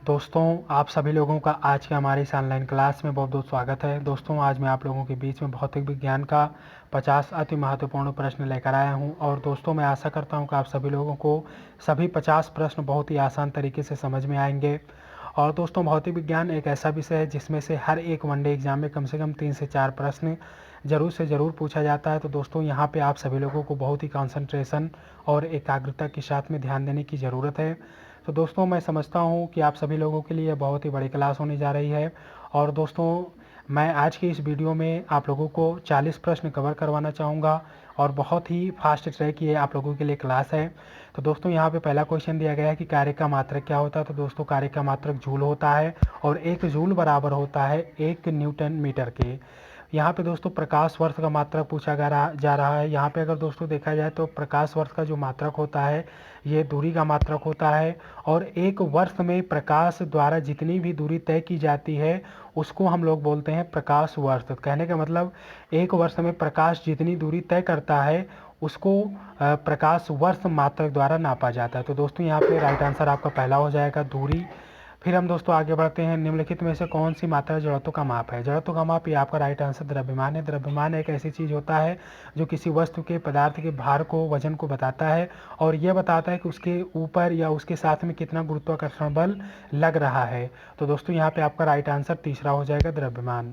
दोस्तों, आप सभी लोगों का आज के हमारे इस ऑनलाइन क्लास में बहुत बहुत स्वागत है। दोस्तों, आज मैं आप लोगों के बीच में भौतिक विज्ञान का 50 अति महत्वपूर्ण प्रश्न लेकर आया हूं। और दोस्तों, मैं आशा करता हूं कि आप सभी लोगों को सभी 50 प्रश्न बहुत ही आसान तरीके से समझ में आएंगे। और दोस्तों, भौतिक विज्ञान एक ऐसा विषय है जिसमें से हर एक वनडे एग्जाम में कम से कम 3 से 4 प्रश्न ज़रूर से ज़रूर पूछा जाता है। तो दोस्तों, यहाँ पे आप सभी लोगों को बहुत ही कंसंट्रेशन और एकाग्रता के साथ में ध्यान देने की ज़रूरत है। तो दोस्तों, मैं समझता हूँ कि आप सभी लोगों के लिए बहुत ही बड़ी क्लास होने जा रही है। और दोस्तों, मैं आज की इस वीडियो में आप लोगों को 40 प्रश्न कवर करवाना चाहूँगा और बहुत ही फास्ट ट्रैक ये आप लोगों के लिए क्लास है। तो दोस्तों, यहाँ पे पहला क्वेश्चन दिया गया है कि कार्य का मात्रक क्या होता है। तो दोस्तों, कार्य का मात्रक जूल होता है और 1 जूल बराबर होता है 1 न्यूटन मीटर के। यहाँ पे दोस्तों प्रकाश वर्ष का मात्रक पूछा जा रहा है। यहाँ पे अगर दोस्तों देखा जाए तो प्रकाश वर्ष का जो मात्रक होता है ये दूरी का मात्रक होता है। और एक वर्ष में प्रकाश द्वारा जितनी भी दूरी तय की जाती है उसको हम लोग बोलते हैं प्रकाश वर्ष। तो कहने का मतलब एक वर्ष में प्रकाश जितनी दूरी तय करता है उसको प्रकाश वर्ष मात्रक द्वारा नापा जाता है। तो दोस्तों, यहाँ पे राइट आंसर आपका पहला हो जाएगा दूरी। फिर हम दोस्तों आगे बढ़ते हैं। निम्नलिखित में से कौन सी मात्रा जड़त्व का माप है। जड़त्व का माप ये आपका राइट आंसर द्रव्यमान है। द्रव्यमान एक ऐसी चीज़ होता है जो किसी वस्तु के पदार्थ के भार को वजन को बताता है और यह बताता है कि उसके ऊपर या उसके साथ में कितना गुरुत्वाकर्षण बल लग रहा है। तो दोस्तों, यहाँ पे आपका राइट आंसर तीसरा हो जाएगा द्रव्यमान।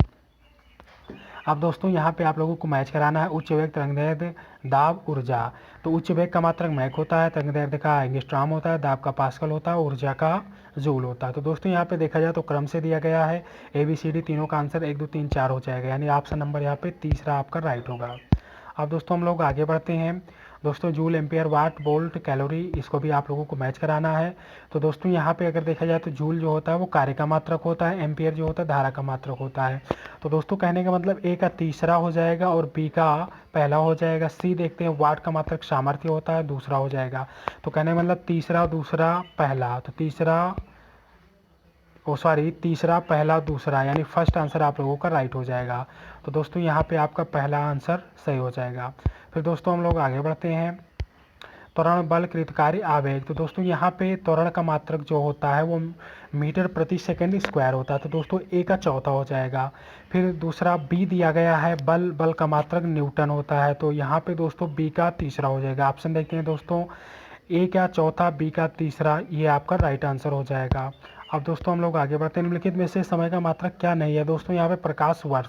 अब दोस्तों, यहाँ पे आप लोगों को मैच कराना है उच्च वेग, तरंगदैर्घ्य, दाब, ऊर्जा। तो उच्च वेग का मात्रक मैक होता है, तरंगदैर्घ्य का एंगस्ट्रॉम होता है, दाब का पास्कल होता है, ऊर्जा का जूल होता है। तो दोस्तों, यहाँ पे देखा जाए तो क्रम से दिया गया है ABCD तीनों का आंसर 1 2 3 4 हो जाएगा, यानी ऑप्शन नंबर यहाँ पे तीसरा आपका राइट होगा। अब दोस्तों हम लोग आगे बढ़ते हैं। दोस्तों, जूल, एम्पियर, वाट, वोल्ट, कैलोरी, इसको भी आप लोगों को मैच कराना है। तो दोस्तों, यहाँ पे अगर देखा जाए तो जूल जो होता है वो कार्य का मात्रक होता है, एम्पियर जो होता है धारा का मात्रक होता है। तो दोस्तों, कहने का मतलब A का तीसरा हो जाएगा और B का पहला हो जाएगा। C देखते हैं, वाट का मात्रक सामर्थ्य होता है, दूसरा हो जाएगा। तो कहने का मतलब तीसरा, दूसरा, पहला। तो तीसरा, पहला, दूसरा, यानी फर्स्ट आंसर आप लोगों का राइट हो जाएगा। तो दोस्तों, यहाँ पे आपका पहला आंसर सही हो जाएगा। फिर दोस्तों हम लोग आगे बढ़ते हैं। त्वरण, बल, कृतकारी, आवेग। तो दोस्तों, यहाँ पे त्वरण का मात्रक जो होता है वो मीटर प्रति सेकंड स्क्वायर होता है। तो दोस्तों, A का चौथा हो जाएगा। फिर दूसरा B दिया गया है, बल का मात्रक न्यूटन होता है। तो यहाँ पे दोस्तों B का तीसरा हो जाएगा। ऑप्शन देखते हैं दोस्तों, A का चौथा, B का तीसरा, ये आपका राइट आंसर हो जाएगा। अब दोस्तों हम लोग आगे बढ़ते हैं। निम्नलिखित में से समय का मात्रक क्या नहीं है। दोस्तों, यहाँ पे प्रकाश वर्ष,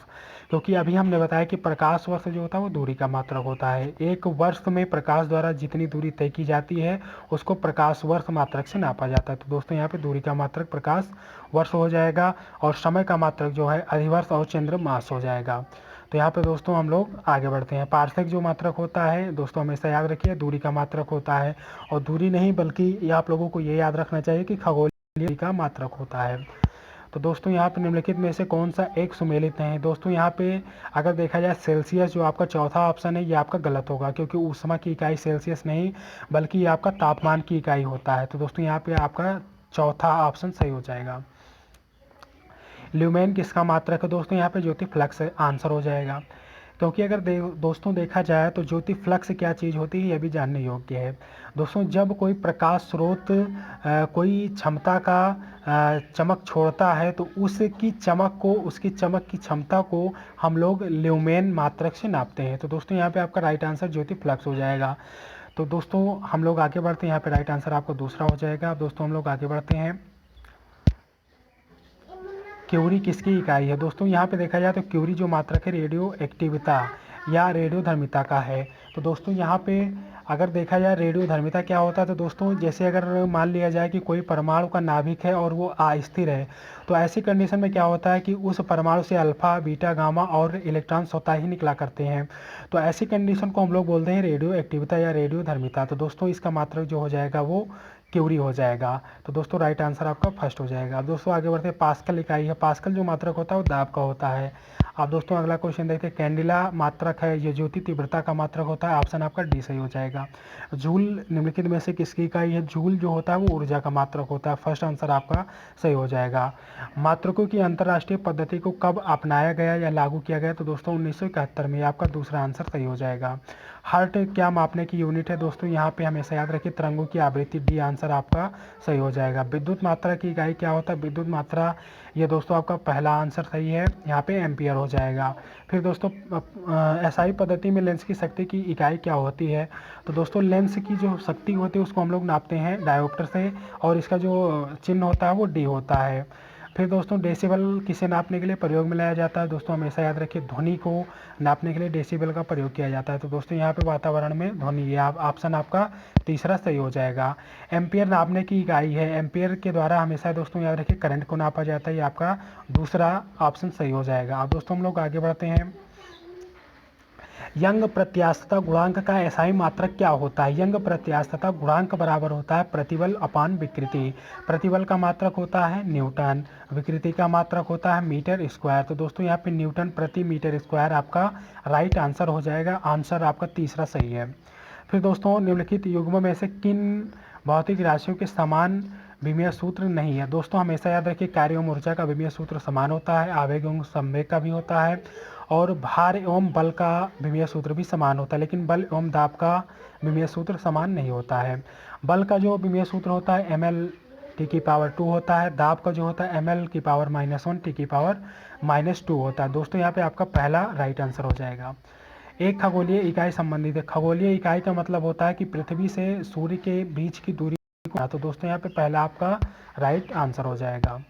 क्योंकि अभी हमने बताया कि प्रकाश वर्ष जो होता है वो दूरी का मात्रक होता है। एक वर्ष में प्रकाश द्वारा जितनी दूरी तय की जाती है उसको प्रकाश वर्ष मात्रक से नापा जाता है। तो दोस्तों, यहाँ पे दूरी का मात्रक प्रकाश वर्ष हो जाएगा और समय का मात्रक जो है अधिवर्ष और चंद्र मास हो जाएगा। तो यहाँ पे दोस्तों हम लोग आगे बढ़ते हैं। पार्सेक जो मात्रक होता है दोस्तों हमेशा याद रखिए दूरी का मात्रक होता है। और दूरी नहीं बल्कि ये आप लोगों को ये याद रखना चाहिए कि खगोलीय का मात्रक होता है। तो दोस्तों, यहाँ पे निम्नलिखित में से कौन सा एक सुमेलित नहीं है। दोस्तों, यहाँ पे अगर देखा जाए सेल्सियस जो आपका चौथा ऑप्शन है ये आपका गलत होगा, क्योंकि ऊष्मा की इकाई सेल्सियस नहीं बल्कि ये आपका तापमान की इकाई होता है। तो दोस्तों, यहाँ पे आपका चौथा ऑप्शन सही हो जाएगा। ल्यूमेन किसका मात्रक है। दोस्तों, यहाँ पे ज्योति फ्लक्स आंसर हो जाएगा, क्योंकि अगर दोस्तों देखा जाए तो ज्योति फ्लक्स क्या चीज़ होती है यह भी जानने योग्य है। दोस्तों, जब कोई प्रकाश स्रोत कोई क्षमता का चमक छोड़ता है तो उसकी चमक की क्षमता को हम लोग ल्यूमेन मात्रक से नापते हैं। तो दोस्तों, यहाँ पे आपका राइट आंसर ज्योति फ्लक्स हो जाएगा। तो दोस्तों हम लोग आगे बढ़ते हैं। यहाँ पे राइट आंसर आपका दूसरा हो जाएगा। अब दोस्तों हम लोग आगे बढ़ते हैं। क्यूरी किसकी इकाई है। दोस्तों, यहाँ पे देखा जाए तो क्यूरी जो मात्रक है रेडियो एक्टिविता या रेडियो धर्मिता का है। तो दोस्तों, यहाँ पे अगर देखा जाए रेडियो धर्मिता क्या होता है। तो दोस्तों, जैसे अगर मान लिया जाए कि कोई परमाणु का नाभिक है और वो अस्थिर है, तो ऐसी कंडीशन में क्या होता है कि उस परमाणु से अल्फा, बीटा, गामा और इलेक्ट्रॉन स्वतः ही निकला करते हैं। तो ऐसी कंडीशन को हम लोग बोलते हैं रेडियो एक्टिविता या रेडियो धर्मिता। तो दोस्तों, इसका मात्रक जो हो जाएगा वो क्यूरी हो जाएगा। तो दोस्तों, राइट आंसर आपका फर्स्ट हो जाएगा। अब दोस्तों आगे बढ़ते हैं। पास्कल इकाई है। पास्कल जो मात्रक होता है वो दाब का होता है। अब दोस्तों अगला क्वेश्चन देखते हैं, कैंडिला मात्रक है, ये ज्योति तीव्रता का मात्रक होता है। ऑप्शन आपका डी सही हो जाएगा। जूल निम्नलिखित में से किसकी इकाई है? जूल जो होता है वो ऊर्जा का मात्रक होता है। फर्स्ट आंसर आपका सही हो जाएगा। मात्रकों की अंतर्राष्ट्रीय पद्धति को कब अपनाया गया या लागू किया गया? तो दोस्तों 1971 में। आपका दूसरा आंसर सही हो जाएगा। हर्ट क्या मापने की यूनिट है? दोस्तों यहाँ पे हमेशा याद रखिए तरंगों की आवृत्ति, डी आंसर आपका सही हो जाएगा। विद्युत मात्रा की इकाई क्या होता है? विद्युत मात्रा, ये दोस्तों आपका पहला आंसर सही है, यहाँ पे एम्पियर हो जाएगा। फिर दोस्तों एसआई पद्धति में लेंस की शक्ति की इकाई क्या होती है? तो दोस्तों लेंस की जो शक्ति होती है उसको हम लोग नापते हैं डायोप्टर से, और इसका जो चिन्ह होता है वो डी होता है। फिर दोस्तों डेसिबल किसे नापने के लिए प्रयोग में लाया जाता है? दोस्तों हमेशा याद रखिए ध्वनि को नापने के लिए डेसिबल का प्रयोग किया जाता है। तो दोस्तों यहाँ पे वातावरण में ध्वनि, ये ऑप्शन आपका तीसरा सही हो जाएगा। एम्पियर नापने की इकाई है, एम्पियर के द्वारा हमेशा दोस्तों याद रखिए करंट को नापा जाता है। ये आपका दूसरा ऑप्शन सही हो जाएगा। अब दोस्तों हम लोग आगे बढ़ते हैं। यंग प्रत्यास्थता गुणांक का एसआई मात्रक क्या होता है? यंग प्रत्यास्थता गुणांक बराबर होता है प्रतिबल अपान विकृति। प्रतिबल का मात्रक होता है न्यूटन, विकृति का मात्रक होता है मीटर स्क्वायर। तो दोस्तों यहाँ पे न्यूटन प्रति मीटर स्क्वायर आपका राइट आंसर हो जाएगा। आंसर आपका तीसरा सही है। फिर दोस्तों निम्नलिखित युग्मों में से किन भौतिक राशियों के समान विमीय सूत्र नहीं है? दोस्तों हमेशा याद रखिए कार्य एवं ऊर्जा का विमीय सूत्र समान होता है, आवेग एवं संवेग का भी होता है, और भार एवं बल का विमीय सूत्र भी समान होता है, लेकिन बल एवं दाब का विमीय सूत्र समान नहीं होता है। बल का जो विमीय सूत्र होता है ml टी की पावर 2 होता है, दाब का जो होता है ml की पावर -1 टी की पावर -2 होता है। दोस्तों यहाँ पे आपका पहला राइट आंसर हो जाएगा। एक खगोलीय इकाई संबंधित है। खगोलीय इकाई का मतलब होता है कि पृथ्वी से सूर्य के बीच की दूरी को, तो दोस्तों यहाँ पे पहला आपका राइट आंसर हो जाएगा।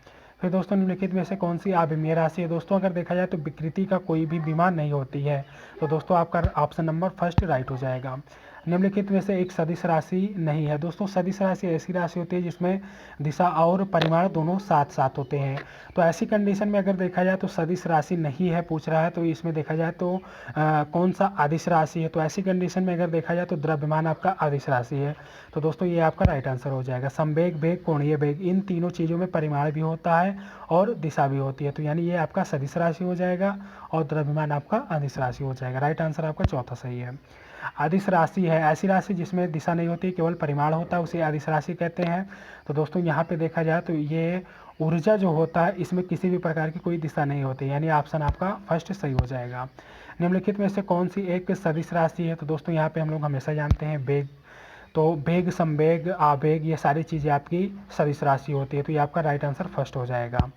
फिर दोस्तों निम्नलिखित में से कौन सी अविमीय राशि है? दोस्तों अगर देखा जाए तो विकृति का कोई भी बीमार नहीं होती है, तो दोस्तों आपका ऑप्शन नंबर फर्स्ट राइट हो जाएगा। निम्नलिखित में से एक सदिश राशि नहीं है। दोस्तों सदिश राशि ऐसी राशि होती है जिसमें दिशा और परिमाण दोनों साथ साथ होते हैं। तो ऐसी कंडीशन में अगर देखा जाए तो सदिश राशि नहीं है पूछ रहा है, तो इसमें देखा जाए तो कौन सा अदिश राशि है? तो ऐसी कंडीशन में अगर देखा जाए तो द्रव्यमान आपका अदिश राशि है। तो दोस्तों ये आपका राइट आंसर हो जाएगा। संवेग, वेग, कोणीय वेग, इन तीनों चीज़ों में परिमाण भी होता है और दिशा भी होती है। तो यानी ये आपका सदिश राशि हो जाएगा और द्रव्यमान आपका अदिश राशि हो जाएगा। राइट आंसर आपका चौथा सही है। अदिश राशि है ऐसी राशि जिसमें दिशा नहीं होती, केवल परिमाण होता है, उसे अदिश राशि कहते हैं। तो दोस्तों यहाँ पे देखा जाए तो ये ऊर्जा जो होता है इसमें किसी भी प्रकार की कोई दिशा नहीं होती, यानी ऑप्शन आपका फर्स्ट सही हो जाएगा। निम्नलिखित में से कौन सी एक सदिश राशि है? तो दोस्तों यहाँ पे हम लोग हमेशा जानते हैं वेग, तो वेग, संवेग, आवेग, ये सारी चीज़ें आपकी सदिश राशि होती है। तो ये आपका राइट आंसर फर्स्ट हो जाएगा।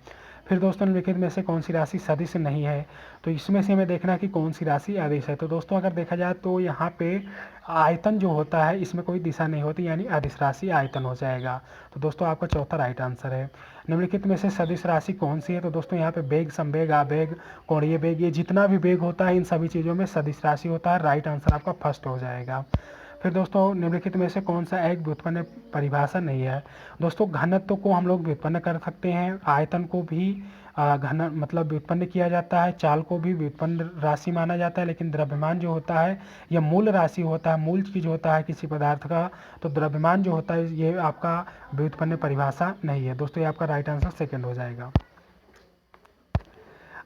फिर दोस्तों निम्नलिखित में से कौन सी राशि सदिश नहीं है? तो इसमें से हमें देखना है कि कौन सी राशि अदिश है। तो दोस्तों अगर देखा जाए तो यहाँ पे आयतन जो होता है इसमें कोई दिशा नहीं होती, यानी अदिश राशि आयतन हो जाएगा। तो दोस्तों आपका चौथा राइट आंसर है। निम्नलिखित में से सदिश राशि कौन सी है? तो दोस्तों यहाँ पे वेग, संवेग, आवेग, कोणीय वेग, ये जितना भी वेग होता है इन सभी चीज़ों में सदिश राशि होता है। राइट आंसर आपका फर्स्ट हो जाएगा। फिर दोस्तों निम्नलिखित में से कौन सा एक व्युत्पन्न परिभाषा नहीं है? दोस्तों घनत्व को हम लोग व्युत्पन्न कर सकते हैं, आयतन को भी घन मतलब व्युत्पन्न किया जाता है, चाल को भी व्युत्पन्न राशि माना जाता है, लेकिन द्रव्यमान जो होता है यह मूल राशि होता है, मूल चीज होता है किसी पदार्थ का। तो द्रव्यमान जो होता है ये आपका व्युत्पन्न परिभाषा नहीं है। दोस्तों ये आपका राइट आंसर सेकेंड हो जाएगा।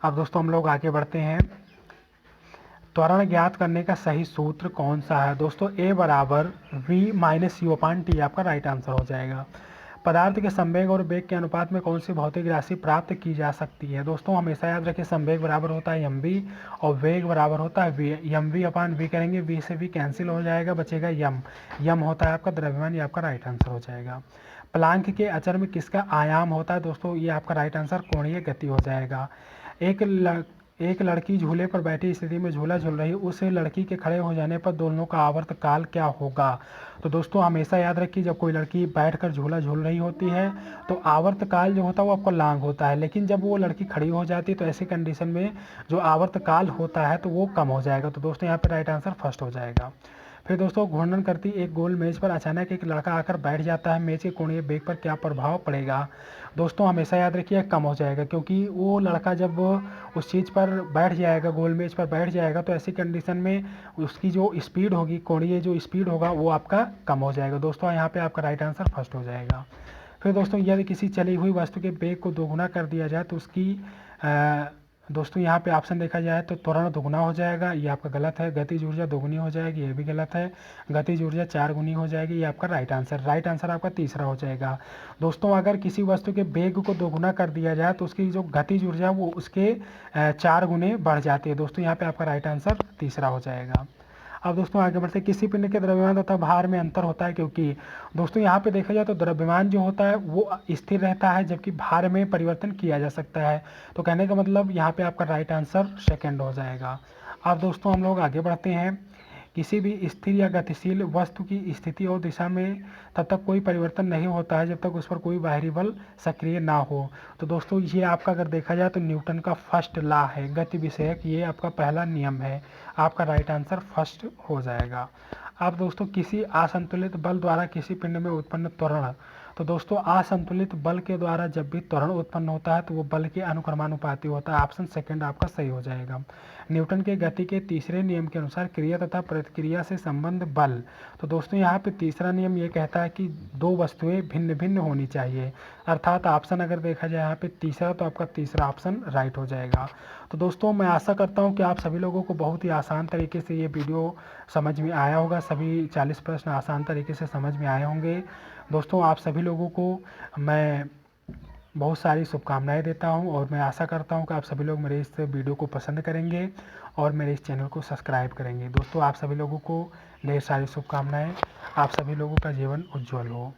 अब दोस्तों हम लोग आगे बढ़ते हैं। त्वरण ज्ञात करने का सही सूत्र कौन सा है? दोस्तों A बराबर V - U/T आपका राइट आंसर हो जाएगा। पदार्थ के संवेग और वेग के अनुपात में कौन सी भौतिक राशि प्राप्त की जा सकती है? दोस्तों हमेशा याद रखिए संवेग बराबर होता है mv और वेग बराबर होता है v। mv/v करेंगे, v से v कैंसिल हो जाएगा, बचेगा m होता है आपका द्रव्यमान। ये आपका राइट आंसर हो जाएगा। प्लांक के अचर में किसका आयाम होता है? दोस्तों ये आपका राइट आंसर कोणीय गति हो जाएगा। एक लड़की झूले पर बैठी स्थिति में झूला झूल रही, उस लड़की के खड़े हो जाने पर दोनों का आवर्त काल क्या होगा? तो दोस्तों हमेशा याद रखिए जब कोई लड़की बैठकर झूला झूल रही होती है तो आवर्त काल जो होता है वो आपको लांग होता है, लेकिन जब वो लड़की खड़ी हो जाती है तो ऐसी कंडीशन में जो आवर्त काल होता है तो वो कम हो जाएगा। तो दोस्तों यहाँ पर राइट आंसर फर्स्ट हो जाएगा। फिर दोस्तों घूर्णन करती एक गोल मेज पर अचानक एक लड़का आकर बैठ जाता है, मेज के कोणीय वेग पर क्या प्रभाव पड़ेगा? दोस्तों हमेशा याद रखिए कम हो जाएगा, क्योंकि वो लड़का जब उस चीज़ पर बैठ जाएगा, गोल मेज पर बैठ जाएगा, तो ऐसी कंडीशन में उसकी जो स्पीड होगी, कोणीय जो स्पीड होगा वो आपका कम हो जाएगा। दोस्तों यहाँ पे आपका राइट आंसर फर्स्ट हो जाएगा। फिर दोस्तों यदि किसी चली हुई वस्तु के वेग को दोगुना कर दिया जाए तो उसकी दोस्तों यहाँ पे ऑप्शन देखा जाए तो त्वरण दुगना हो जाएगा, ये आपका गलत है। गतिज ऊर्जा दोगुनी हो जाएगी, ये भी गलत है। गतिज ऊर्जा 4 गुनी हो जाएगी, ये आपका राइट आंसर आपका तीसरा हो जाएगा। दोस्तों अगर किसी वस्तु के वेग को दोगुना कर दिया जाए तो उसकी जो गतिज ऊर्जा वो उसके 4 गुने बढ़ जाती है। दोस्तों यहाँ पे आपका राइट आंसर तीसरा हो जाएगा। अब दोस्तों आगे बढ़ते हैं, किसी पिंड के द्रव्यमान तथा भार में अंतर होता है क्योंकि। दोस्तों यहाँ पे देखा जाए तो द्रव्यमान जो होता है वो स्थिर रहता है, जबकि भार में परिवर्तन किया जा सकता है। तो कहने का मतलब यहाँ पे आपका राइट आंसर सेकंड हो जाएगा। अब दोस्तों हम लोग आगे बढ़ते हैं, किसी भी स्थिर या गतिशील वस्तु की स्थिति और दिशा में तब तक कोई परिवर्तन नहीं होता है जब तक उस पर कोई बाहरी बल सक्रिय ना हो। तो दोस्तों ये आपका अगर देखा जाए तो न्यूटन का फर्स्ट लॉ है गति विषयक, ये आपका पहला नियम है। आपका राइट आंसर फर्स्ट हो जाएगा। अब दोस्तों किसी असंतुलित बल द्वारा किसी पिंड में उत्पन्न त्वरण। तो दोस्तों असंतुलित बल के द्वारा जब भी त्वरण उत्पन्न होता है तो वो बल के अनुक्रमानुपाती होता है। ऑप्शन सेकंड आपका सही हो जाएगा। न्यूटन के गति के तीसरे नियम के अनुसार क्रिया तथा प्रतिक्रिया से संबंध बल। तो दोस्तों यहाँ पे तीसरा नियम ये कहता है कि दो वस्तुएं भिन्न भिन्न होनी चाहिए, अर्थात ऑप्शन अगर देखा जाए यहाँ पे तीसरा तो आपका तीसरा ऑप्शन राइट हो जाएगा। तो दोस्तों मैं आशा करता हूँ कि आप सभी लोगों को बहुत ही आसान तरीके से ये वीडियो समझ में आया होगा, सभी 40 प्रश्न आसान तरीके से समझ में आए होंगे। दोस्तों आप सभी लोगों को मैं बहुत सारी शुभकामनाएं देता हूं और मैं आशा करता हूं कि आप सभी लोग मेरे इस वीडियो को पसंद करेंगे और मेरे इस चैनल को सब्सक्राइब करेंगे। दोस्तों आप सभी लोगों को ढेर सारी शुभकामनाएं। आप सभी लोगों का जीवन उज्जवल हो।